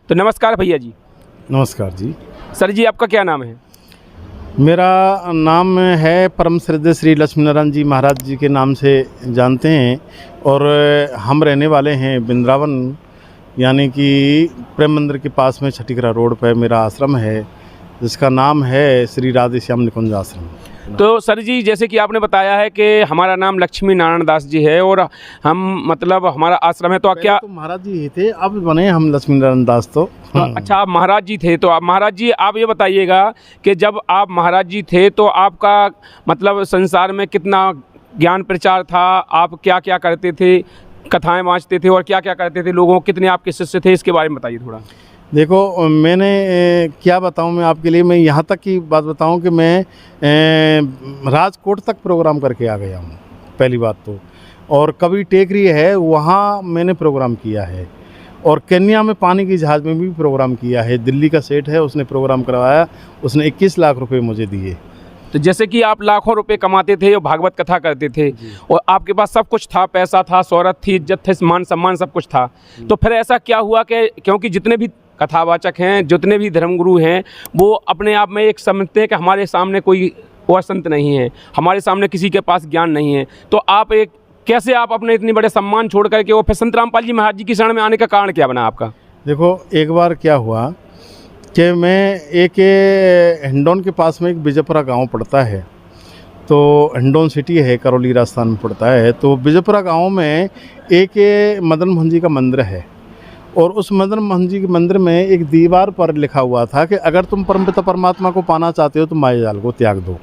तो नमस्कार भैया जी। नमस्कार जी। सर जी, आपका क्या नाम है? मेरा नाम है परम श्रद्धेय श्री लक्ष्मी नारायण जी महाराज जी के नाम से जानते हैं, और हम रहने वाले हैं वृंदावन, यानी कि प्रेम मंदिर के पास में छठीकरा रोड पर मेरा आश्रम है, जिसका नाम है श्री राधे श्याम निकुंज आश्रम। तो सर जी, जैसे कि आपने बताया है कि हमारा नाम लक्ष्मी नारायण दास जी है और हम मतलब हमारा आश्रम है, तो क्या तो महाराज जी ही थे, अब बने हम लक्ष्मी नारायण दास। तो अच्छा, आप महाराज जी थे। तो आप महाराज जी, आप ये बताइएगा कि जब आप महाराज जी थे तो आपका मतलब संसार में कितना ज्ञान प्रचार था, आप क्या क्या करते थे, कथाएं वाँचते थे और क्या क्या करते थे, लोगों कितने आपके शिष्य थे, इसके बारे में बताइए थोड़ा। देखो, मैंने क्या बताऊं मैं आपके लिए। मैं यहाँ तक की बात बताऊं कि मैं राजकोट तक प्रोग्राम करके आ गया हूँ, पहली बात तो। और कभी टेकरी है, वहाँ मैंने प्रोग्राम किया है, और केन्या में पानी की जहाज़ में भी प्रोग्राम किया है। दिल्ली का सेठ है, उसने प्रोग्राम करवाया, उसने 21 लाख रुपए मुझे दिए। तो जैसे कि आप लाखों रुपए कमाते थे और भागवत कथा करते थे और आपके पास सब कुछ था, पैसा था, शोहरत थी, इज्जत थी, मान सम्मान सब कुछ था, तो फिर ऐसा क्या हुआ कि क्योंकि जितने भी कथावाचक हैं, जितने भी धर्मगुरु हैं, वो अपने आप में एक समझते हैं कि हमारे सामने कोई और संत नहीं है, हमारे सामने किसी के पास ज्ञान नहीं है, तो आप एक कैसे आप अपने इतने बड़े सम्मान छोड़ करके वो फिर संत रामपाल जी महाराज जी की शरण में आने का कारण क्या बना आपका? देखो, एक बार क्या हुआ कि मैं एक हिंडौन के पास में एक विजयपुरा गांव पड़ता है, तो हिंडौन सिटी है, करौली राजस्थान में पड़ता है। तो विजयपुरा गांव में एक मदन मोहन जी का मंदिर है, और उस मदन मोहन जी के मंदिर में एक दीवार पर लिखा हुआ था कि अगर तुम परमपिता परमात्मा को पाना चाहते हो तो माया जाल को त्याग दो।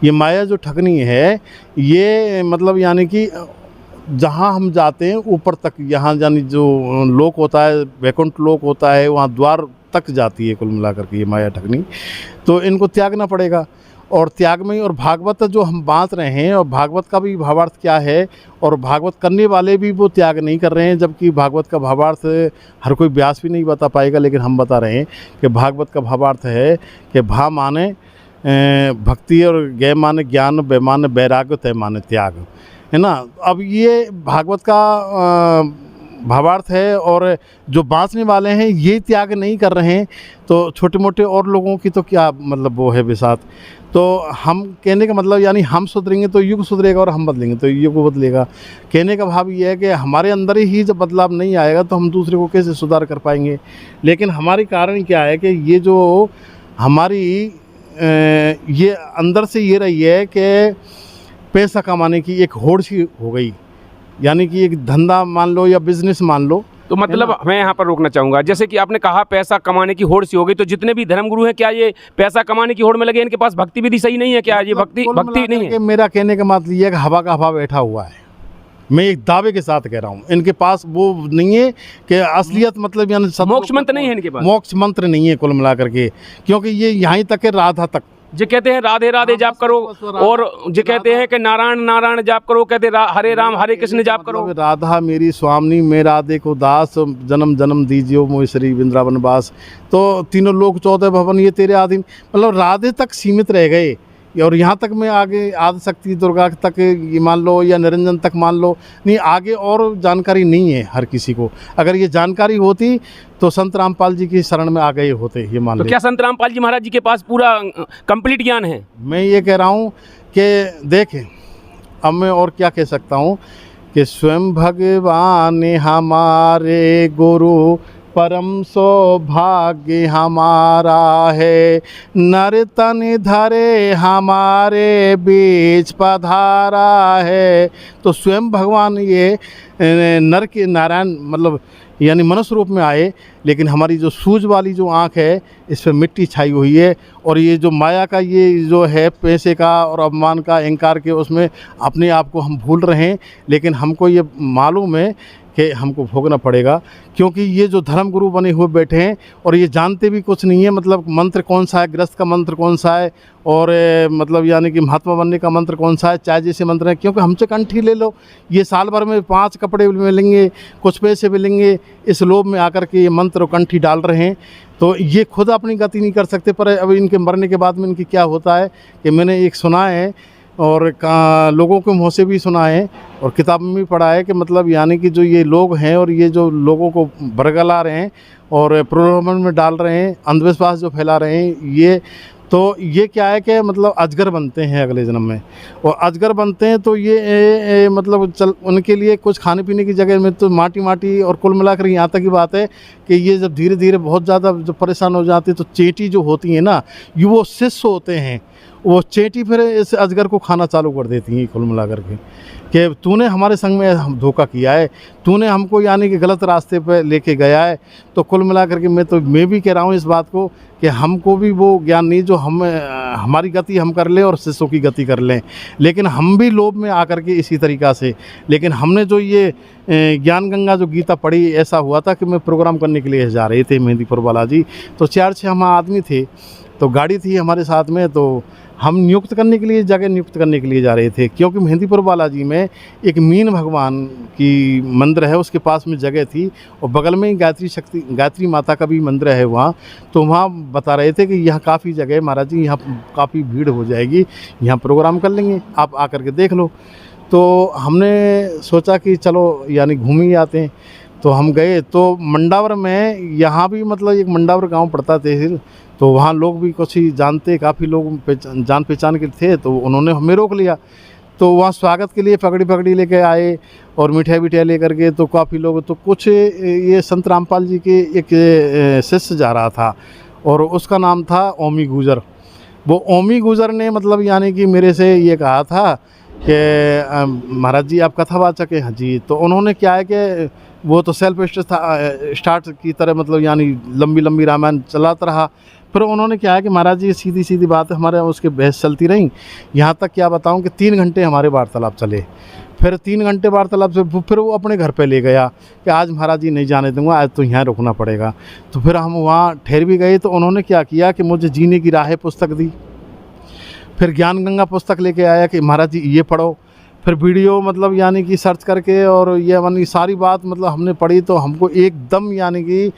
ये माया जो ठगनी है, ये मतलब यानी कि जहाँ हम जाते हैं ऊपर तक, यहाँ यानी जो लोक होता है, वैकुंठ लोक होता है, वहाँ द्वार तक जाती है कुल मिलाकर के ये माया ठगनी। तो इनको त्यागना पड़ेगा, और त्याग में ही, और भागवत जो हम बांट रहे हैं, और भागवत का भी भावार्थ क्या है, और भागवत करने वाले भी वो त्याग नहीं कर रहे हैं, जबकि भागवत का भावार्थ हर कोई व्यास भी नहीं बता पाएगा, लेकिन हम बता रहे हैं कि भागवत का भावार्थ है कि भा माने भक्ति, और गे माने ज्ञान, बै माने वैराग्य, तय माने त्याग, है ना। अब ये भागवत का भावार्थ है, और जो बाँचने वाले हैं ये त्याग नहीं कर रहे हैं, तो छोटे मोटे और लोगों की तो क्या मतलब वो है बिसात। तो हम कहने का मतलब, यानी हम सुधरेंगे तो युग सुधरेगा, और हम बदलेंगे तो युग बदलेगा। कहने का भाव ये है कि हमारे अंदर ही जब बदलाव नहीं आएगा तो हम दूसरे को कैसे सुधार कर पाएंगे। लेकिन हमारे कारण क्या है कि ये जो हमारी ये अंदर से ये रही है कि पैसा कमाने की एक होड़ सी हो गई, यानी कि एक धंधा मान लो या बिजनेस मान लो। तो मतलब मैं यहाँ पर रोकना चाहूँगा, जैसे कि आपने कहा पैसा कमाने की होड़ सी हो गई, तो जितने भी धर्मगुरु हैं, क्या ये पैसा कमाने की होड़ में लगे, इनके पास भक्ति विधि सही नहीं है क्या? ये भक्ति नहीं है? मेरा कहने का मतलब ये है कि हवा का हवा बैठा हुआ है। मैं एक दावे के साथ कह रहा हूँ, इनके पास वो नहीं है कि असलियत, मतलब यानी मोक्ष मंत्र नहीं है इनके पास, मोक्ष मंत्र नहीं है कुल मिलाकर के, क्योंकि ये यहाँ तक है, राधा तक जो कहते हैं राधे राधे जाप करो, और जो कहते हैं कि नारायण नारायण जाप करो, कहते हरे राम हरे कृष्ण जाप करो। राधा मेरी स्वामिनी, मैं राधे को दास, जन्म जन्म दीजियो मोहि श्री वृंदावन वास। तो तीनों लोक 14 भवन ये तेरे आधीन, मतलब राधे तक सीमित रह गए, और यहाँ तक मैं आगे आदि शक्ति दुर्गा तक ये मान लो, या निरंजन तक मान लो, नहीं आगे और जानकारी नहीं है हर किसी को। अगर ये जानकारी होती तो संत रामपाल जी की शरण में आ गए होते, ये मान लो। तो क्या संत रामपाल जी महाराज जी के पास पूरा कंप्लीट ज्ञान है? मैं ये कह रहा हूँ कि देखें, अब मैं और क्या कह सकता हूँ कि स्वयं भगवान हमारे गुरु, परम सौभाग्य हमारा है, नर तन धरे हमारे बीच पधारा है। तो स्वयं भगवान ये नर के नारायण मतलब यानी मनुष्य रूप में आए, लेकिन हमारी जो सूझ वाली जो आँख है इस पर मिट्टी छाई हुई है, और ये जो माया का ये जो है पैसे का और अपमान का अहंकार के, उसमें अपने आप को हम भूल रहे हैं। लेकिन हमको ये मालूम है कि हमको भोगना पड़ेगा, क्योंकि ये जो धर्म गुरु बने हुए बैठे हैं और ये जानते भी कुछ नहीं है, मतलब मंत्र कौन सा है, गृहस्थ का मंत्र कौन सा है, और मतलब यानी कि महात्मा बनने का मंत्र कौन सा है, चाहे जैसे मंत्र है। क्योंकि हमसे कंठी ले लो, ये साल भर में 5 कपड़े मिलेंगे, कुछ पैसे मिलेंगे, इस लोभ में आकर के ये मंत्र और कंठी डाल रहे हैं। तो ये खुद अपनी गति नहीं कर सकते। पर अब इनके मरने के बाद में इनकी क्या होता है कि मैंने एक सुना है और लोगों के मुँह से भी सुना है और किताब में भी पढ़ा है कि मतलब यानी कि जो ये लोग हैं और ये जो लोगों को बरगला रहे हैं और प्रलोभन में डाल रहे हैं, अंधविश्वास जो फैला रहे हैं, ये क्या है कि मतलब अजगर बनते हैं अगले जन्म में। और अजगर बनते हैं तो ये मतलब उनके लिए कुछ खाने पीने की जगह में तो माटी और कुल मिलाकर यहाँ तक की बात है कि ये जब धीरे धीरे बहुत ज़्यादा जो परेशान हो जाते हैं तो चींटी जो होती है ना, ये वो शिष्य होते हैं, वो चींटी फिर इस अजगर को खाना चालू कर देती हैं कुल मिलाकर कि तूने हमारे संग में हम धोखा किया है, तूने हमको यानी कि गलत रास्ते पर लेके गया है। तो कुल मिलाकर के मैं भी कह रहा हूँ इस बात को कि हमको भी वो ज्ञान नहीं जो हमारी गति हम कर लें और शिष्यों की गति कर लें, लेकिन हम भी लोभ में आकर के इसी तरीक़ा से, लेकिन हमने जो ये ज्ञान गंगा जो गीता पढ़ी, ऐसा हुआ था कि मैं प्रोग्राम करने के लिए जा रहे थे मेहंदीपुर बालाजी, तो 4-6 हम आदमी थे, तो गाड़ी थी हमारे साथ में, तो हम जगह नियुक्त करने के लिए जा रहे थे, क्योंकि मेहंदीपुर बालाजी में एक मीन भगवान की मंदिर है, उसके पास में जगह थी और बगल में ही गायत्री माता का भी मंदिर है वहाँ। तो वहाँ बता रहे थे कि यहाँ काफ़ी जगह है महाराज जी, यहाँ काफ़ी भीड़ हो जाएगी, यहाँ प्रोग्राम कर लेंगे, आप आकर के देख लो। तो हमने सोचा कि चलो यानी घूम ही आते हैं, तो हम गए। तो मंडावर में यहाँ भी मतलब एक मंडावर गांव पड़ता तहसील, तो वहाँ लोग भी कुछ ही जानते, काफ़ी लोग जान पहचान के थे, तो उन्होंने हमें रोक लिया। तो वहाँ स्वागत के लिए पगड़ी लेके आए और मिठाई लेकर के, तो काफ़ी लोग, तो कुछ ये संत रामपाल जी के एक शिष्य जा रहा था और उसका नाम था ओमी गुजर। वो ओमी गुजर ने मतलब यानी कि मेरे से ये कहा था कि महाराज जी आप कथावाचक हैं? हाँ जी। तो उन्होंने क्या है कि वो तो सेल्फ स्टार्ट की तरह मतलब यानी लंबी रामायण चलाता रहा। फिर उन्होंने क्या है कि महाराज जी सीधी बात हमारे उसके बहस चलती रही, यहाँ तक क्या बताऊँ कि 3 घंटे हमारे वार्तालाप चले। फिर 3 घंटे वार्तालाप से फिर वो अपने घर पे ले गया कि आज महाराज जी नहीं जाने दूंगा, आज तो यहाँ रुकना पड़ेगा। तो फिर हम वहाँ ठहर भी गए। तो उन्होंने क्या किया कि मुझे जीने की राहें पुस्तक दी, फिर ज्ञान गंगा पुस्तक लेके आया कि महाराज जी ये पढ़ो। फिर वीडियो मतलब यानी कि सर्च करके और ये यानी सारी बात मतलब हमने पढ़ी, तो हमको एकदम यानी कि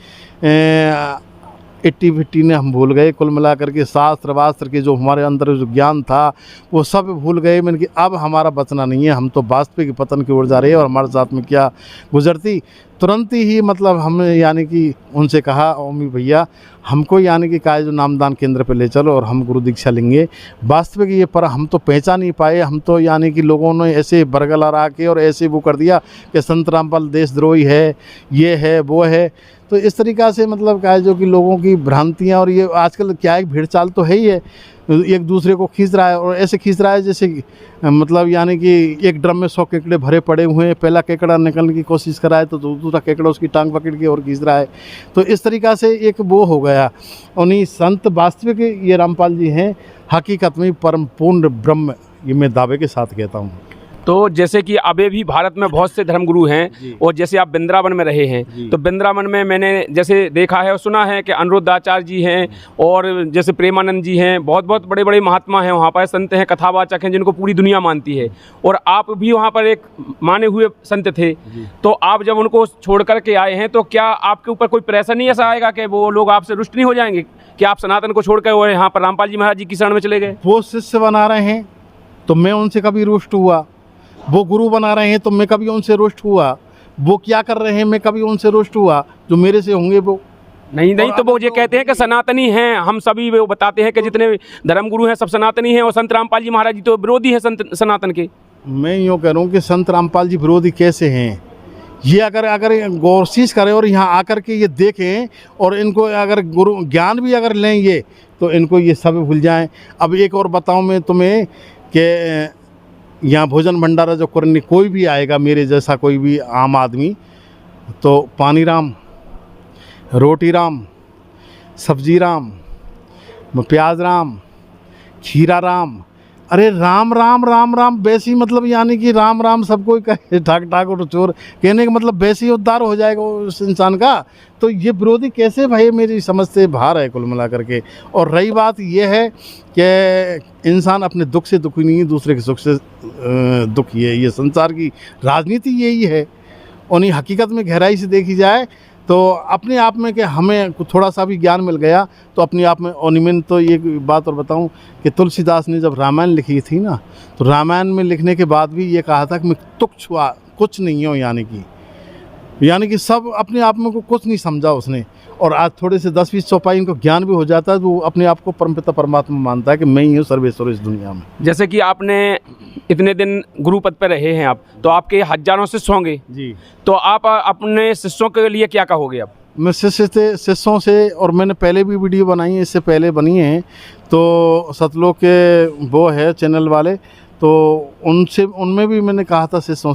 80-50 ने हम भूल गए। कुल मिलाकर के शास्त्र वास्त्र के जो हमारे अंदर जो ज्ञान था वो सब भूल गए। मैंने कि अब हमारा बचना नहीं है, हम तो वास्तविक पतन की ओर जा रहे हैं और हमारे साथ में क्या गुजरती। तुरंत ही मतलब हमने यानी कि उनसे कहा, ओमी भैया हमको यानी कि जो नामदान केंद्र पे ले चलो और हम गुरु दीक्षा लेंगे। वास्तविक ये पर हम तो पहचान नहीं पाए, हम तो यानी कि लोगों ने ऐसे बरगला रहा के और ऐसे वो कर दिया कि संत रामपाल देशद्रोही है, ये है वो है। तो इस तरीक़ा से मतलब क्या है जो कि लोगों की भ्रांतियाँ, और ये आजकल क्या है भीड़ चाल तो है ही है, एक दूसरे को खींच रहा है और ऐसे खींच रहा है जैसे मतलब यानी कि एक ड्रम में 100 केकड़े भरे पड़े हुए हैं, पहला केकड़ा निकलने की कोशिश कराए तो दूसरा केकड़ा उसकी टांग पकड़ के और खींच रहा है। तो इस तरीक़ा से एक वो हो गया। उन्हीं संत वास्तविक ये रामपाल जी हैं, हकीकत में परम पूर्ण ब्रह्म, ये मैं दावे के साथ कहता हूँ। तो जैसे कि अभी भी भारत में बहुत से धर्मगुरु हैं, और जैसे आप वृंदावन में रहे हैं, तो वृंदावन में मैंने जैसे देखा है और सुना है कि अनिरुद्धाचार्य जी हैं और जैसे प्रेमानंद जी हैं, बहुत बड़े बड़े महात्मा हैं वहाँ पर, संत हैं, कथावाचक हैं जिनको पूरी दुनिया मानती है। और आप भी वहाँ पर एक माने हुए संत थे, तो आप जब उनको छोड़ कर के आए हैं तो क्या आपके ऊपर कोई प्रेशर नहीं ऐसा आएगा कि वो लोग आपसे रुष्ट नहीं हो जाएंगे कि आप सनातन को छोड़ कर वो यहाँ पर रामपाल जी महाराज जी की शरण में चले गए? वो शिष्य बना रहे हैं तो मैं उनसे कभी रुष्ट हुआ, वो गुरु बना रहे हैं तो मैं कभी उनसे रुष्ट हुआ, वो क्या कर रहे हैं मैं कभी उनसे रुष्ट हुआ, जो मेरे से होंगे वो नहीं। तो वो ये कहते हैं कि सनातनी हैं हम सभी, वो बताते हैं कि जितने धर्मगुरु हैं सब सनातनी हैं, और संत रामपाल जी महाराज जी तो विरोधी हैं सनातन के। मैं यूँ कह रहा हूँ कि संत रामपाल जी विरोधी कैसे हैं, ये अगर गौरशीश करें और यहाँ आकर के ये देखें और इनको अगर गुरु ज्ञान भी अगर लें ये, तो इनको ये सब भूल जाएं। अब एक और बताऊँ मैं तुम्हें कि यहाँ भोजन भंडारा जो करने कोई भी आएगा, मेरे जैसा कोई भी आम आदमी, तो पानी राम, रोटी राम, सब्जी राम, प्याज राम, खीरा राम, अरे राम राम राम राम वैसी मतलब यानी कि राम राम सबको कहे, ठाक और चोर कहने का मतलब वैसे ही उद्धार हो जाएगा उस इंसान का। तो ये विरोधी कैसे भाई, मेरी समझ से बाहर है कुल मिला करके। और रही बात ये है कि इंसान अपने दुख से दुखी नहीं, दूसरे के सुख से दुखी है। ये संसार की राजनीति यही है। और हकीकत में गहराई से देखी जाए तो अपने आप में कि हमें थोड़ा सा भी ज्ञान मिल गया तो अपने आप में। और मैं तो ये बात और बताऊं कि तुलसीदास ने जब रामायण लिखी थी ना, तो रामायण में लिखने के बाद भी ये कहा था कि मैं तुच्छ कुछ नहीं हूँ, यानी कि सब अपने आप में को कुछ नहीं समझा उसने। और आज थोड़े से 10-20 चौपाई इनको ज्ञान भी हो जाता है तो वो अपने आप को परमपिता परमात्मा मानता है कि मैं ही हूँ सर्वेश्वर इस दुनिया में। जैसे कि आपने इतने दिन गुरु पद पर रहे हैं आप, तो आपके हजारों शिष्य होंगे जी। तो आप अपने शिष्यों के लिए क्या कहोगे आप? मैं शिष्यों से, और मैंने पहले भी वीडियो बनाई है, इससे पहले बनी है, तो सतलोक के वो है चैनल वाले, तो उनमें भी मैंने कहा था शिष्यों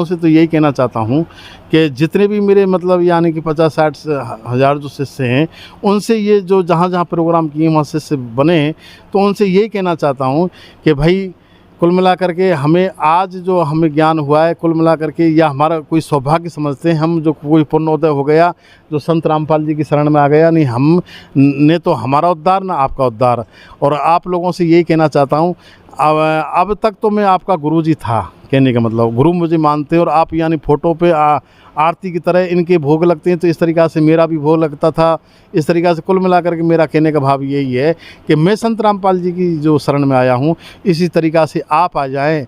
से तो यही कहना चाहता हूँ कि जितने भी मेरे मतलब यानी कि 50-60 हज़ार जो शिष्य हैं, उनसे ये जो जहाँ जहाँ प्रोग्राम किए वहाँ शिष्य बने, तो उनसे यही कहना चाहता हूँ कि भाई कुल मिला करके हमें आज जो हमें ज्ञान हुआ है, कुल मिला करके या हमारा कोई सौभाग्य समझते हैं हम, जो कोई पुण्योदय हो गया, जो संत रामपाल जी की शरण में आ गया, नहीं हम ने तो हमारा उद्धार ना आपका उद्धार। और आप लोगों से यही कहना चाहता हूँ, अब तक तो मैं आपका गुरु जी था, कहने का मतलब गुरु मुझे मानते हैं, और आप यानी फ़ोटो पे आरती की तरह इनके भोग लगते हैं, तो इस तरीक़ा से मेरा भी भोग लगता था। इस तरीक़ा से कुल मिलाकर के मेरा कहने का भाव यही है कि मैं संत रामपाल जी की जो शरण में आया हूँ, इसी तरीक़ा से आप आ जाएं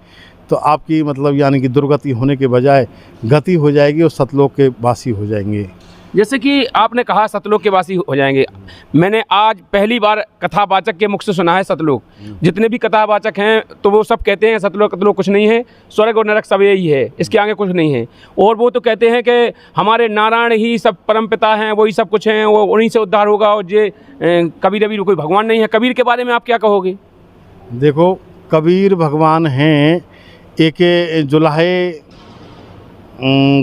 तो आपकी मतलब यानी कि दुर्गति होने के बजाय गति हो जाएगी और सतलोक के वासी हो जाएंगे। जैसे कि आपने कहा सतलोक के वासी हो जाएंगे, मैंने आज पहली बार कथावाचक के मुख से सुना है सतलोक। जितने भी कथावाचक हैं तो वो सब कहते हैं सतलोक कुछ नहीं है, स्वर्ग और नरक सब यही है, इसके आगे कुछ नहीं है। और वो तो कहते हैं कि हमारे नारायण ही सब परमपिता हैं, वही सब कुछ हैं, वो उन्हीं से उद्धार होगा, और ये कबीर अबीर कोई भगवान नहीं है। कबीर के बारे में आप क्या कहोगे? देखो, कबीर भगवान हैं, एक जुलाहे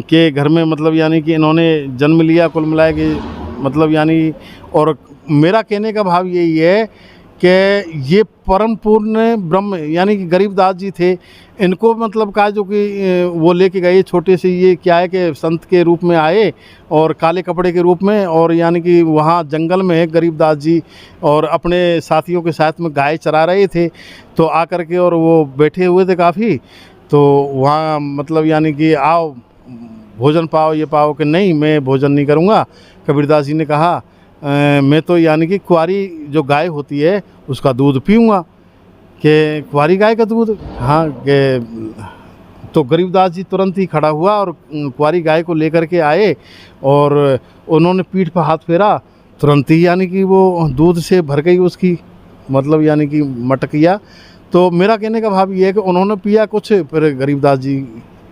के घर में मतलब यानी कि इन्होंने जन्म लिया, कुल मिलाए कि मतलब यानी। और मेरा कहने का भाव यही है कि ये परम पूर्ण ब्रह्म यानी कि गरीबदास जी थे, इनको मतलब कहा जो कि वो लेके गए छोटे से, ये क्या है कि संत के रूप में आए और काले कपड़े के रूप में, और यानी कि वहाँ जंगल में है गरीबदास जी और अपने साथियों के साथ में गाय चरा रहे थे, तो आकर के और वो बैठे हुए थे काफ़ी, तो वहाँ मतलब यानी कि आओ भोजन पाओ, ये पाओ, कि नहीं मैं भोजन नहीं करूँगा। कबीरदास जी ने कहा मैं तो यानी कि कुंवारी जो गाय होती है उसका दूध पीऊँगा। कि कुंवारी गाय का दूध? हाँ। कि तो गरीबदास जी तुरंत ही खड़ा हुआ और कुंवारी गाय को लेकर के आए और उन्होंने पीठ पर हाथ फेरा, तुरंत ही यानी कि वो दूध से भर गई उसकी मतलब यानी कि मटकिया। तो मेरा कहने का भाव ये है कि उन्होंने पिया कुछ, फिर गरीबदास जी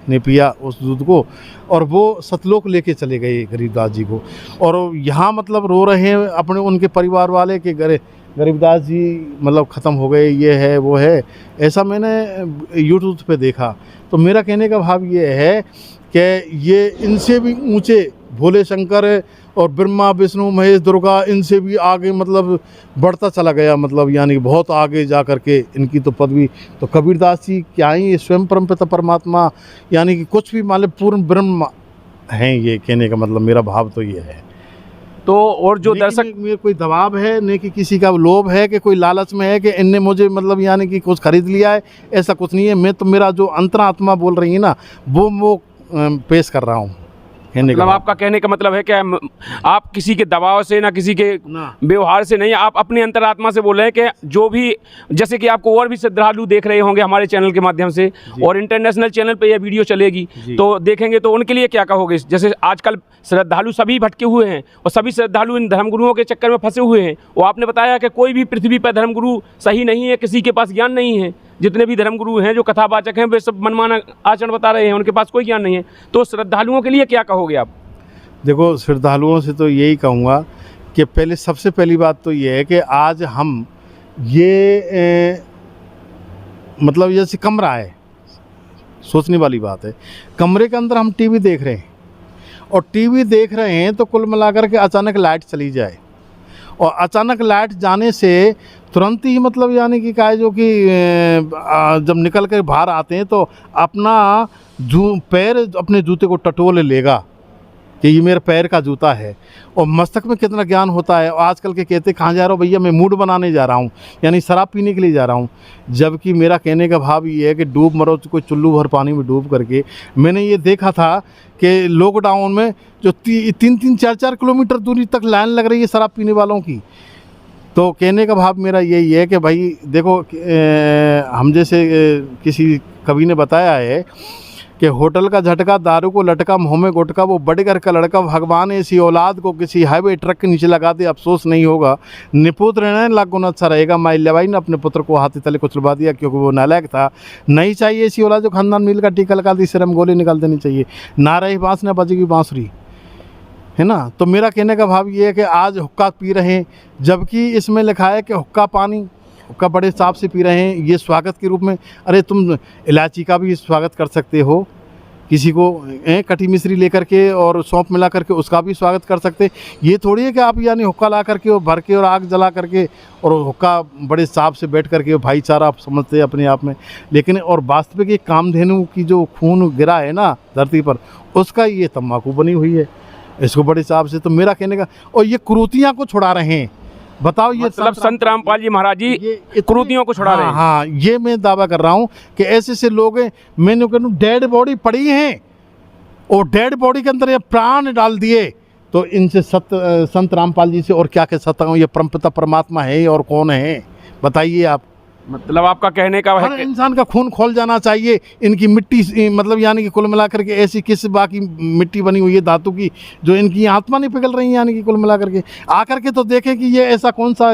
ने पिया उस दूध को और वो सतलोक लेके चले गए गरीबदास जी को। और यहाँ मतलब रो रहे हैं अपने उनके परिवार वाले कि गरीबदास जी मतलब ख़त्म हो गए, ये है वो है, ऐसा मैंने यूट्यूब पे देखा। तो मेरा कहने का भाव ये है कि ये इनसे भी ऊंचे भोले शंकर और ब्रह्मा विष्णु महेश दुर्गा, इनसे भी आगे मतलब बढ़ता चला गया, मतलब यानी बहुत आगे जा कर के इनकी तो पदवी। तो कबीरदास जी क्या ही स्वयं परमपिता परमात्मा यानी कि कुछ भी मतलब पूर्ण ब्रह्म हैं, ये कहने का मतलब मेरा भाव तो ये है। तो और जो दर्शक में कोई दबाव है नहीं कि किसी का लोभ है कि कोई लालच में है कि इनने मुझे मतलब यानी कि कुछ खरीद लिया है, ऐसा कुछ नहीं है। मैं तो मेरा जो अंतरात्मा बोल रही है ना वो पेश कर रहा हूँ। मतलब आपका कहने का मतलब है कि आप किसी के दबाव से ना किसी के व्यवहार से नहीं, आप अपनी अंतरात्मा से बोल रहे हैं कि जो भी, जैसे कि आपको और भी श्रद्धालु देख रहे होंगे हमारे चैनल के माध्यम से और इंटरनेशनल चैनल पे यह वीडियो चलेगी तो देखेंगे, तो उनके लिए क्या कहोगे? जैसे आजकल श्रद्धालु सभी भटके हुए हैं और सभी श्रद्धालु इन धर्मगुरुओं के चक्कर में फंसे हुए हैं। वो आपने बताया कि कोई भी पृथ्वी पर धर्मगुरु सही नहीं है, किसी के पास ज्ञान नहीं है। जितने भी धर्मगुरु हैं जो कथावाचक हैं वे सब मनमाना आचरण बता रहे हैं, उनके पास कोई ज्ञान नहीं है। तो श्रद्धालुओं के लिए क्या कहोगे आप? देखो, श्रद्धालुओं से तो यही कहूँगा कि पहले सबसे पहली बात तो ये है कि आज हम ये मतलब जैसे कमरा है, सोचने वाली बात है, कमरे के अंदर हम टीवी देख रहे हैं और टीवी देख रहे हैं तो कुल मिलाकर के अचानक लाइट चली जाए और अचानक लाइट जाने से तुरंत ही मतलब यानी कि क्या है जो कि जब निकल कर बाहर आते हैं तो अपना पैर अपने जूते को टटोल लेगा कि ये मेरे पैर का जूता है, और मस्तक में कितना ज्ञान होता है। और आजकल के कहते कहाँ जा रहा हो भैया, मैं मूड बनाने जा रहा हूँ, यानी शराब पीने के लिए जा रहा हूँ। जबकि मेरा कहने का भाव ये है कि डूब मरो तो कोई चुल्लू भर पानी में डूब करके। मैंने ये देखा था कि लॉकडाउन में जो 3-3, 4-4 किलोमीटर दूरी तक लाइन लग रही है शराब पीने वालों की। तो कहने का भाव मेरा यही है कि भाई देखो, हम जैसे किसी कवि ने बताया है कि होटल का झटका, दारू को लटका, मुँह में गुटका, वो बड़े घर का लड़का, भगवान ऐसी औलाद को किसी हाईवे ट्रक के नीचे लगा दे, अफसोस नहीं होगा। निपुत्र रहना लाख गुना अच्छा रहेगा। माइल्याबाई ने अपने पुत्र को हाथी तले कुचलवा दिया क्योंकि वो नालायक था। नहीं चाहिए ऐसी औलाद जो खानदान मील का टीका लगा दी, सिर में गोली निकाल देनी चाहिए। ना रही बाँस ना बजेगी बाँसुरी, है ना। तो मेरा कहने का भाव ये है कि आज हुक्का पी रहे हैं, जबकि इसमें लिखा है कि हुक्का पानी, हुक्का बड़े हिसाब से पी रहे हैं, ये स्वागत के रूप में। अरे तुम इलायची का भी स्वागत कर सकते हो, किसी को कटी मिश्री लेकर के और सौंफ मिला करके उसका भी स्वागत कर सकते। ये थोड़ी है कि आप यानी हुक्का ला करके और भर के और आग जला करके और हुक्का बड़े हिसाब से बैठ करके भाईचारा आप समझते हैं अपने आप में। लेकिन और वास्तविक एक कामधेनु की जो खून गिरा है ना धरती पर, उसका ये तम्बाकू बनी हुई है, इसको बड़े हिसाब से। तो मेरा कहने का, और ये कुरीतियाँ को छुड़ा रहे हैं। बताओ, ये मतलब संत रामपाल जी महाराज जी कुरीतियों को छुड़ा रहे हैं। हाँ, ये मैं दावा कर रहा हूँ कि ऐसे ऐसे लोग हैं। मैंने कहूँ डेड बॉडी पड़ी हैं और डेड बॉडी के अंदर ये प्राण डाल दिए। तो इनसे संत रामपाल जी से और क्या कह सकता हूँ, ये परमपिता परमात्मा है और कौन है बताइए आप। मतलब आपका कहने का हर इंसान का खून खोल जाना चाहिए। इनकी मिट्टी, मतलब यानी कि कुल मिलाकर के ऐसी किस बाकी मिट्टी बनी हुई है धातु की, जो इनकी आत्मा नहीं पिघल रही है, यानी कि कुल मिलाकर के आकर के तो देखें कि ये ऐसा कौन सा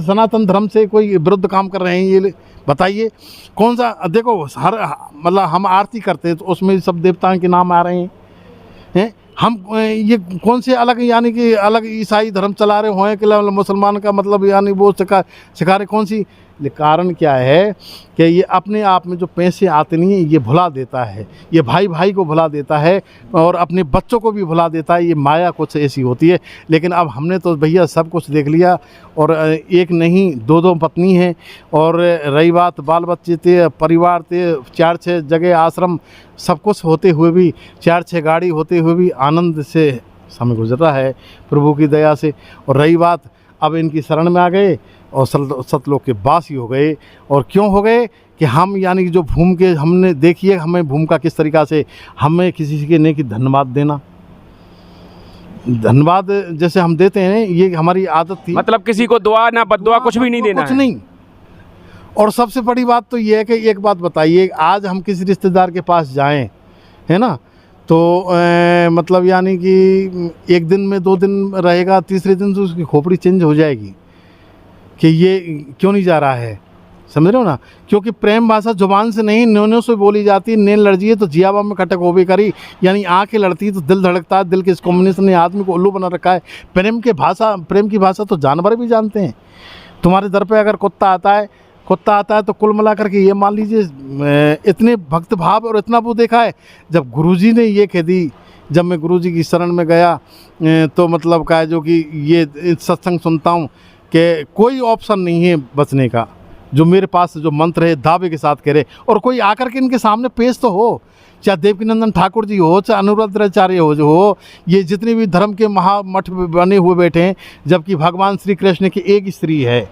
सनातन धर्म से कोई विरुद्ध काम कर रहे हैं, ये बताइए कौन सा। देखो, हर मतलब हम आरती करते हैं तो उसमें सब देवताओं के नाम आ रहे हैं। हम ये कौन से अलग, यानी कि अलग ईसाई धर्म चला रहे हों कि मुसलमान का मतलब यानी वो सिखा रहे कौन सी। कारण क्या है कि ये अपने आप में जो पैसे आते नहीं हैं, ये भुला देता है, ये भाई भाई को भुला देता है और अपने बच्चों को भी भुला देता है। ये माया कुछ ऐसी होती है। लेकिन अब हमने तो भैया सब कुछ देख लिया, और एक नहीं 2-2 पत्नी हैं, और रही बात बाल बच्चे थे, परिवार थे, 4-6 जगह आश्रम, सब कुछ होते हुए भी, 4-6 गाड़ी होते हुए भी आनंद से समय गुजर रहा है प्रभु की दया से। और रही बात, अब इनकी शरण में आ गए और सतलोक के वासी हो गए। और क्यों हो गए कि हम यानी कि जो भूम के हमने देखिए, हमें भूम का किस तरीक़ा से हमें किसी के नहीं कि धन्यवाद देना, धन्यवाद जैसे हम देते हैं, ये हमारी आदत थी। मतलब किसी को दुआ ना बद्दुआ कुछ भी नहीं देना, कुछ नहीं। और सबसे बड़ी बात तो ये है कि एक बात बताइए, आज हम किसी रिश्तेदार के पास जाएं, है ना, तो मतलब यानी कि 1 दिन में 2 दिन रहेगा, तीसरे दिन से उसकी खोपड़ी चेंज हो जाएगी कि ये क्यों नहीं जा रहा है। समझ रहे हो ना, क्योंकि प्रेम भाषा जुबान से नहीं न्योन्यों से बोली जाती है। नैन लड़जी है तो जियाबा में खटक हो भी करी, यानी आँखें लड़ती है तो दिल धड़कता है। दिल के इस कम्युनिस्ट ने आदमी को उल्लू बना रखा है। प्रेम की भाषा तो जानवर भी जानते हैं। तुम्हारे दर पे अगर कुत्ता आता है तो कुल मिला करके ये मान लीजिए इतने भक्त भाव और इतना वो देखा है। जब गुरुजी ने ये कह दी, जब मैं गुरुजी की शरण में गया तो मतलब क्या है, जो कि ये सत्संग सुनता हूँ कि कोई ऑप्शन नहीं है बचने का। जो मेरे पास जो मंत्र है दावे के साथ कह रहे, और कोई आकर के इनके सामने पेश तो हो, चाहे देवकीनंदन ठाकुर जी हो, चाहे अनुरुद्राचार्य हो, ये जितने भी धर्म के महामठ बने हुए बैठे हैं। जबकि भगवान श्री कृष्ण की एक स्त्री है,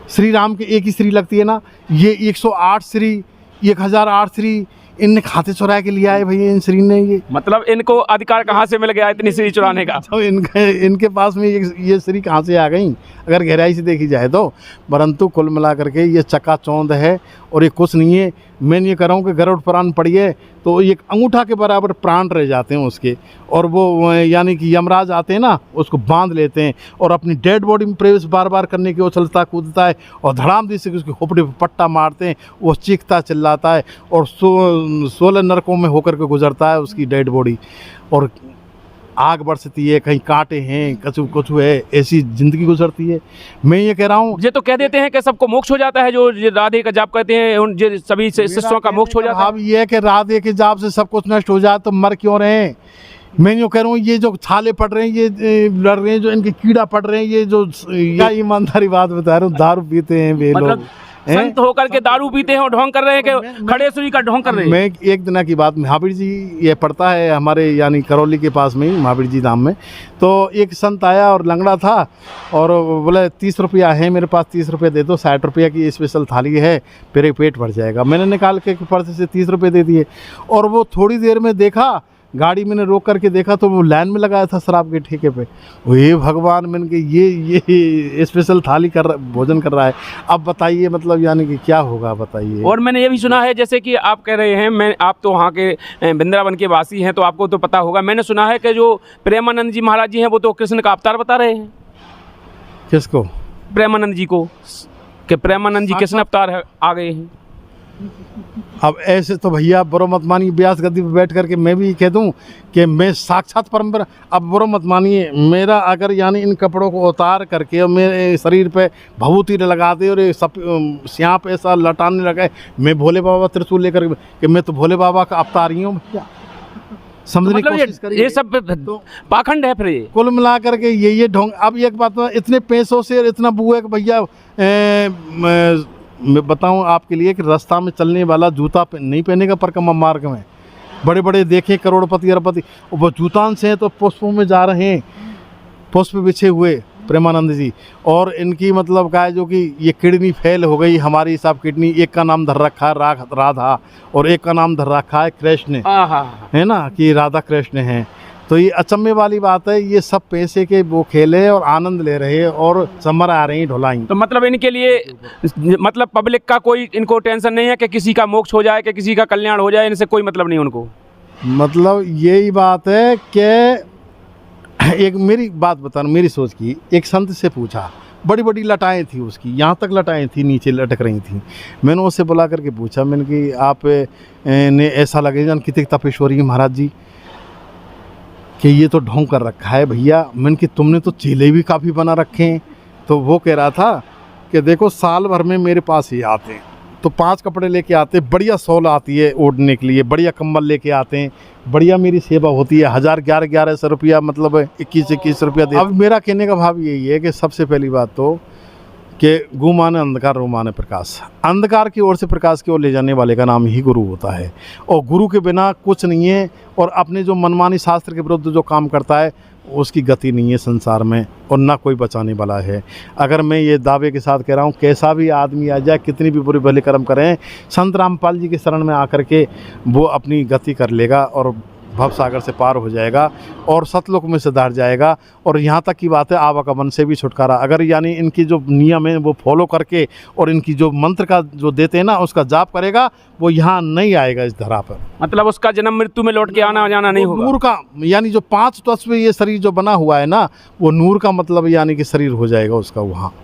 श्री राम की एक ही स्त्री लगती है ना। ये 108 स्त्री, 1008 स्त्री इनने खाते चुरा के लिया है भैया इन श्री ने। ये मतलब इनको अधिकार कहाँ से मिल गया इतनी श्री चुराने का? तो इनके पास में ये श्री कहाँ से आ गई अगर गहराई से देखी जाए तो। परंतु कुल मिला करके ये चकाचौंध है और ये कुछ नहीं है। मैं ये कह रहा हूँ कि गरुड़ पुराण पढ़िए तो एक अंगूठा के बराबर प्राण रह जाते हैं उसके, और वो यानी कि यमराज आते हैं ना, उसको बांध लेते हैं और अपनी डेड बॉडी में प्रवेश बार बार करने की उछलता कूदता है और धड़ाम दी से उसकी खोपड़ी पर पट्टा मारते हैं। वो चीखता चिल्लाता है और 16 नरकों में होकर के गुजरता है उसकी डेड बॉडी। और आग बरसती है, कहीं कांटे हैं, कछु है, ऐसी जिंदगी गुजरती है। मैं ये कह रहा हूँ, ये तो कह देते हैं कि सबको मोक्ष हो जाता है, जो राधे का जाप कहते हैं उन जो सभी शिष्यों का मोक्ष हो जाता है। अब ये है कि राधे के जाप से सब कुछ नष्ट हो जाए तो मर क्यों रहे हैं। मैं यूँ कह रहा हूँ, ये जो छाले पड़ रहे हैं, ये लड़ रहे हैं, जो इनके कीड़ा पड़ रहे हैं, ये जो या ईमानदारी बात बता रहा हूँ, दारू पीते हैं वे लोग। संत होकर के दारू पीते हैं और ढोंग कर रहे हैं कि खड़े सुई का ढोंग कर रहे हैं। मैं एक दिन की बात, महावीर जी ये पड़ता है हमारे यानी करौली के पास में ही, महावीर जी धाम में। तो एक संत आया और लंगड़ा था और बोले 30 रुपया है मेरे पास, 30 रुपये दे दो, 60 रुपये की स्पेशल थाली है, मेरे पेट भर जाएगा। मैंने निकाल के पर्स से 30 रुपये दे दिए और वो थोड़ी देर में देखा, गाड़ी मैंने रोक करके देखा तो वो लाइन में लगाया था शराब के ठेके पे। हे भगवान, मैंने कि ये स्पेशल थाली भोजन कर रहा है। अब बताइए मतलब यानी कि क्या होगा बताइए। और मैंने ये भी सुना है, जैसे कि आप कह रहे हैं, आप तो वहाँ के वृंदावन के वासी हैं तो आपको तो पता होगा, मैंने सुना है कि जो प्रेमानंद जी महाराज जी हैं वो तो कृष्ण का अवतार बता रहे हैं। किसको? प्रेमानंद जी को, कि प्रेमानंद जी कृष्ण अवतार आ गए हैं। अब ऐसे तो भैया बुरा मत मानिए, व्यास गद्दी पर बैठ करके मैं भी कह दूं कि मैं साक्षात परंपरा। अब बुरा मत मानिए, मेरा अगर यानी इन कपड़ों को उतार करके और मेरे शरीर पे भभूति लगा दे और ये सब सांप ऐसा लटाने लगा, मैं भोले बाबा त्रिशूल लेकर कि मैं तो भोले बाबा का अवतार ही हूँ भैया, समझने की कोशिश करिए। ये सब तो पाखंड है फिर ये। कुल मिला करके ये ढोंग। अब एक बात, इतने पैसों से इतना बुआ कि भैया मैं बताऊं आपके लिए कि रास्ता में चलने वाला जूता नहीं पहनेगा परिक्रमा मार्ग में। बड़े बड़े देखें करोड़पति अरबपति, वो जूतान से हैं तो पुष्पों में जा रहे हैं, पुष्प बिछे हुए प्रेमानंद जी। और इनकी मतलब क्या है, जो कि ये किडनी फेल हो गई हमारी हिसाब किडनी, एक का नाम धर रखा है राधा और एक का नाम धर रखा है कृष्ण, है ना, कि राधा कृष्ण हैं। तो ये अचंभे वाली बात है, ये सब पैसे के वो खेले और आनंद ले रहे हैं और समर आ रही ढुलाई। तो मतलब इनके लिए मतलब पब्लिक का कोई इनको टेंशन नहीं है कि किसी का मोक्ष हो जाए, कि किसी का कल्याण हो जाए, इनसे कोई मतलब नहीं उनको। मतलब यही बात है कि एक मेरी बात बताना, मेरी सोच की, एक संत से पूछा, बड़ी बड़ी लटाएं थी उसकी, यहाँ तक लटाएं थी नीचे लटक रही थी। मैंने उससे बुला करके पूछा, मैंने कि आप ने ऐसा लगे जान कितनी तपेश्वरी है महाराज जी कि ये तो ढोंग कर रखा है भैया। मैंने कि तुमने तो चेले भी काफ़ी बना रखे हैं। तो वो कह रहा था कि देखो साल भर में मेरे पास ही आते हैं तो 5 कपड़े लेके आते हैं, बढ़िया शॉल आती है ओढ़ने के लिए, बढ़िया कंबल लेके आते हैं, बढ़िया मेरी सेवा होती है, 1100 रुपया मतलब 21 रुपया दे। अब मेरा कहने का भाव यही है कि सबसे पहली बात तो कि गु माने अंधकार, रू माने प्रकाश। अंधकार की ओर से प्रकाश की ओर ले जाने वाले का नाम ही गुरु होता है और गुरु के बिना कुछ नहीं है। और अपने जो मनमानी शास्त्र के विरुद्ध जो काम करता है उसकी गति नहीं है संसार में और ना कोई बचाने वाला है। अगर मैं ये दावे के साथ कह रहा हूँ, कैसा भी आदमी आ जाए, कितनी भी बुरे भले कर्म करें, संत रामपाल जी के शरण में आकर के वो अपनी गति कर लेगा और भव सागर से पार हो जाएगा और सतलोक में से धार जाएगा। और यहाँ तक की बात है आवागमन से भी छुटकारा, अगर यानी इनकी जो नियम है वो फॉलो करके और इनकी जो मंत्र का जो देते हैं ना उसका जाप करेगा, वो यहाँ नहीं आएगा इस धरा पर। मतलब उसका जन्म मृत्यु में लौट के आना जाना नहीं होगा। नूर का यानी जो 5 तत्व ये शरीर जो बना हुआ है ना, वो नूर का मतलब यानी कि शरीर हो जाएगा उसका वहाँ।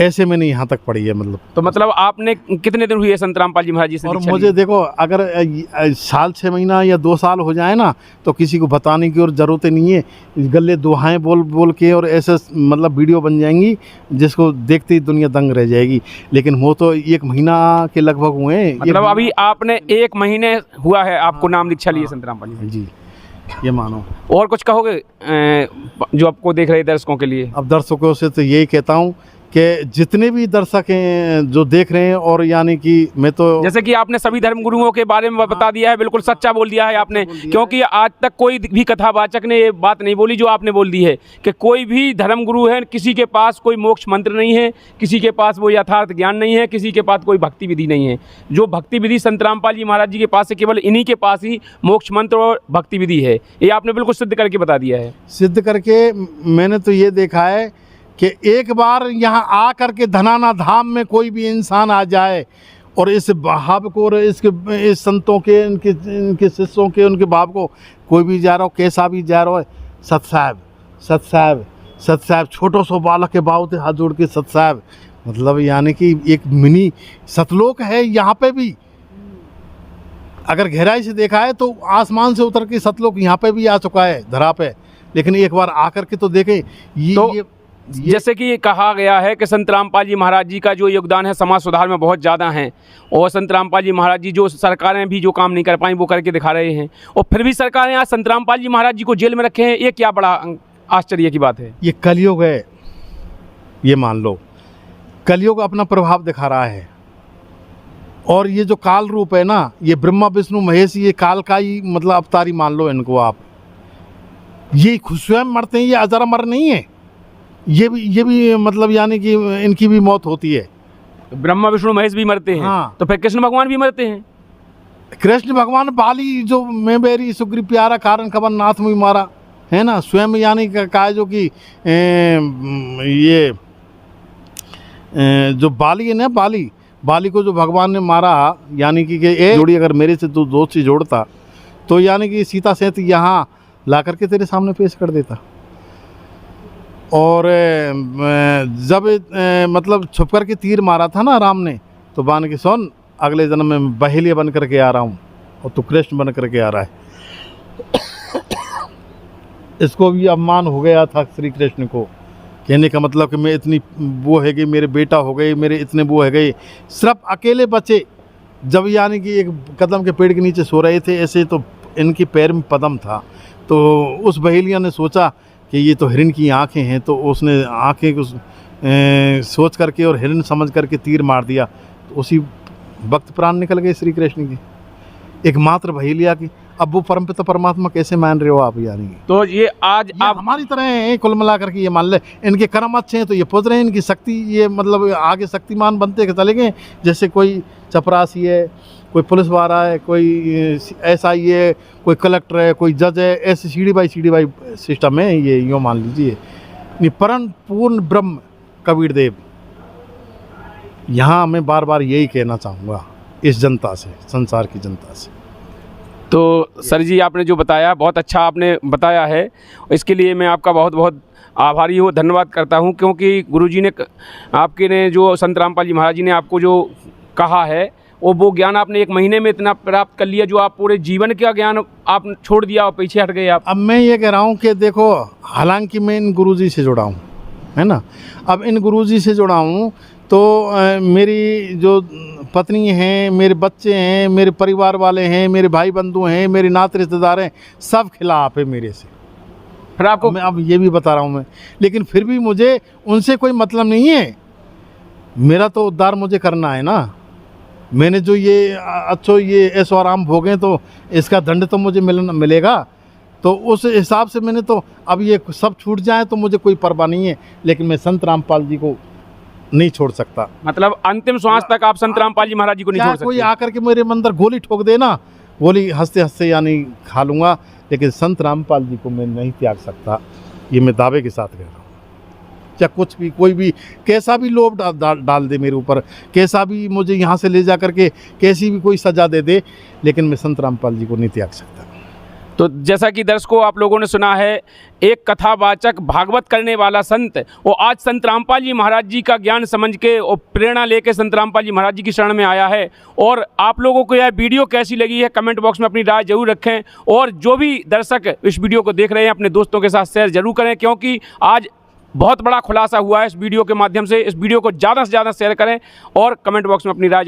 ऐसे मैंने यहाँ तक पढ़ी है मतलब। तो मतलब आपने कितने दिन हुए संत रामपाल जी महाराज जी से? और मुझे देखो अगर साल 6 महीना या 2 साल हो जाए ना तो किसी को बताने की और ज़रूरत नहीं है। गले दुहाएं बोल बोल के और ऐसे मतलब वीडियो बन जाएंगी जिसको देखते ही दुनिया दंग रह जाएगी। लेकिन वो तो 1 महीना के लगभग हुए हैं। मतलब अभी आपने 1 महीने हुआ है आपको नाम दीक्षा लिए संत रामपाल जी? ये मानो। और कुछ कहोगे जो आपको देख रहे दर्शकों के लिए? अब दर्शकों से तो यही कहता हूँ कि जितने भी दर्शक हैं जो देख रहे हैं, और यानी कि मैं तो जैसे कि आपने सभी धर्म गुरुओं के बारे में बता दिया है, बिल्कुल सच्चा बोल दिया है आपने, क्योंकि आज तक कोई भी कथावाचक ने ये बात नहीं बोली जो आपने बोल दी है कि कोई भी धर्म गुरु है, किसी के पास कोई मोक्ष मंत्र नहीं है, किसी के पास वो यथार्थ ज्ञान नहीं है, किसी के पास कोई भक्ति विधि नहीं है। जो भक्ति विधि संत रामपाल जी महाराज जी के पास है, केवल इन्हीं के पास ही मोक्ष मंत्र और भक्ति विधि है। ये आपने बिल्कुल सिद्ध करके बता दिया है। सिद्ध करके मैंने तो ये देखा है कि एक बार यहाँ आ कर के धनाना धाम में कोई भी इंसान आ जाए और इस भाव को और इस संतों के इनके शिष्यों के उनके भाव को कोई भी जा रहा हो, कैसा भी जा रहा हो, सत साहब छोटो सो बालक के भाव थे हाथ जोड़ के सत साहब, मतलब यानी कि एक मिनी सतलोक है यहाँ पे भी। अगर गहराई से देखा है तो आसमान से उतर के सतलोक यहाँ पे भी आ चुका है धरा पे, लेकिन एक बार आकर के तो देखें। ये जैसे कि कहा गया है कि संत रामपाल जी महाराज जी का जो योगदान है समाज सुधार में बहुत ज़्यादा है, और संत रामपाल जी महाराज जी जो सरकारें भी जो काम नहीं कर पाई वो करके दिखा रहे हैं, और फिर भी सरकारें आज संत रामपाल जी महाराज जी को जेल में रखे हैं। ये क्या बड़ा आश्चर्य की बात है। ये कलयुग है, ये मान लो। कलयुग अपना प्रभाव दिखा रहा है। और ये जो काल रूप है ना, ये ब्रह्मा विष्णु महेश, ये काल का ही मतलब अवतारी मान लो इनको आप। ये खुद स्वयं मरते हैं, ये अजर अमर नहीं है। ये भी मतलब यानी कि इनकी भी मौत होती है। ब्रह्मा विष्णु महेश भी मरते हैं। हाँ। तो फिर कृष्ण भगवान भी मरते हैं। कृष्ण भगवान बाली जो मैं बेरी सुग्री प्यारा कारण कवन नाथ में मारा है ना, स्वयं यानी कहा जो कि ये जो बाली है ना, बाली को जो भगवान ने मारा, यानी कि एक जोड़ी अगर मेरे से तू दोस्ती जोड़ता तो यानी कि सीता सहित यहाँ ला करके तेरे सामने पेश कर देता। और जब मतलब छुप करके तीर मारा था ना राम ने, तो बान के सुन, अगले जन्म में बहेलिया बन करके आ रहा हूँ और तू कृष्ण बन करके आ रहा है। इसको भी अपमान हो गया था श्री कृष्ण को, कहने का मतलब कि मैं इतनी वो है गई, मेरे बेटा हो गए, मेरे इतने वो है गए, सिर्फ अकेले बचे। जब यानी कि एक कदम के पेड़ के नीचे सो रहे थे, ऐसे तो इनके पैर में पदम था, तो उस बहेलिया ने सोचा कि ये तो हिरण की आंखें हैं, तो उसने आंखें को सोच करके और हिरण समझ करके तीर मार दिया। तो उसी वक्त प्राण निकल गए श्री कृष्ण के, एकमात्र बहेलिया की। अब वो परमपिता परमात्मा कैसे मान रहे हो आप? यानी तो ये आज आप हमारी तरह हैं, कुल मिला करके ये मान ले, इनके कर्म अच्छे हैं तो ये पुज रहे हैं, इनकी शक्ति ये मतलब आगे शक्तिमान बनते चले गए। जैसे कोई चपरासी है, कोई पुलिस वाला है, कोई SI है, कोई कलेक्टर है, कोई जज है, ऐसे सीढ़ी बाई सिस्टम है ये, यूँ मान लीजिए। परम पूर्ण ब्रह्म कबीर देव। यहाँ मैं बार बार यही कहना चाहूँगा इस जनता से, संसार की जनता से। तो सर जी, आपने जो बताया बहुत अच्छा आपने बताया है, इसके लिए मैं आपका बहुत बहुत आभारी हूँ, धन्यवाद करता हूँ। क्योंकि गुरुजी ने आपके ने जो संत रामपाल जी महाराज जी ने आपको जो कहा है, वो ज्ञान आपने 1 महीने में इतना प्राप्त कर लिया, जो आप पूरे जीवन का ज्ञान आप छोड़ दिया और पीछे हट गए आप। अब मैं ये कह रहा हूँ कि देखो, हालांकि मैं इन गुरुजी से जुड़ा हूँ, है ना। अब इन गुरुजी से जुड़ा हूँ तो मेरी जो पत्नी हैं, मेरे बच्चे हैं, मेरे परिवार वाले हैं, मेरे भाई बंधु हैं, मेरे नाते रिश्तेदार हैं, सब खिलाफ है मेरे से। फिर आपको मैं अब ये भी बता रहा हूँ मैं, लेकिन फिर भी मुझे उनसे कोई मतलब नहीं है। मेरा तो उद्धार मुझे करना है ना। मैंने जो ये अच्छो ये ऐसो आराम भोगे, तो इसका दंड तो मुझे मिलेगा। तो उस हिसाब से मैंने तो अब ये सब छूट जाए तो मुझे कोई परवाह नहीं है, लेकिन मैं संत रामपाल जी को नहीं छोड़ सकता। मतलब अंतिम श्वास तक आप संत रामपाल जी महाराज जी को नहीं छोड़ सकते। कोई आकर के मेरे अंदर गोली ठोक देना, गोली हंसते हंसते यानी खा लूँगा, लेकिन संत रामपाल जी को मैं नहीं त्याग सकता। ये मैं दावे के साथ कह रहा हूँ। चाहे कुछ भी, कोई भी कैसा भी लोभ डाल दे मेरे ऊपर, कैसा भी मुझे यहाँ से ले जा करके कैसी भी कोई सज़ा दे दे, लेकिन मैं संत रामपाल जी को नहीं त्याग सकता। तो जैसा कि दर्शकों आप लोगों ने सुना है, एक कथावाचक भागवत करने वाला संत, वो आज संत रामपाल जी महाराज जी का ज्ञान समझ के और प्रेरणा लेके संत रामपाल जी महाराज जी की शरण में आया है। और आप लोगों को यह वीडियो कैसी लगी है, कमेंट बॉक्स में अपनी राय जरूर रखें। और जो भी दर्शक इस वीडियो को देख रहे हैं, अपने दोस्तों के साथ शेयर जरूर करें, क्योंकि आज बहुत बड़ा खुलासा हुआ है इस वीडियो के माध्यम से। इस वीडियो को ज़्यादा से ज़्यादा शेयर करें और कमेंट बॉक्स में अपनी राय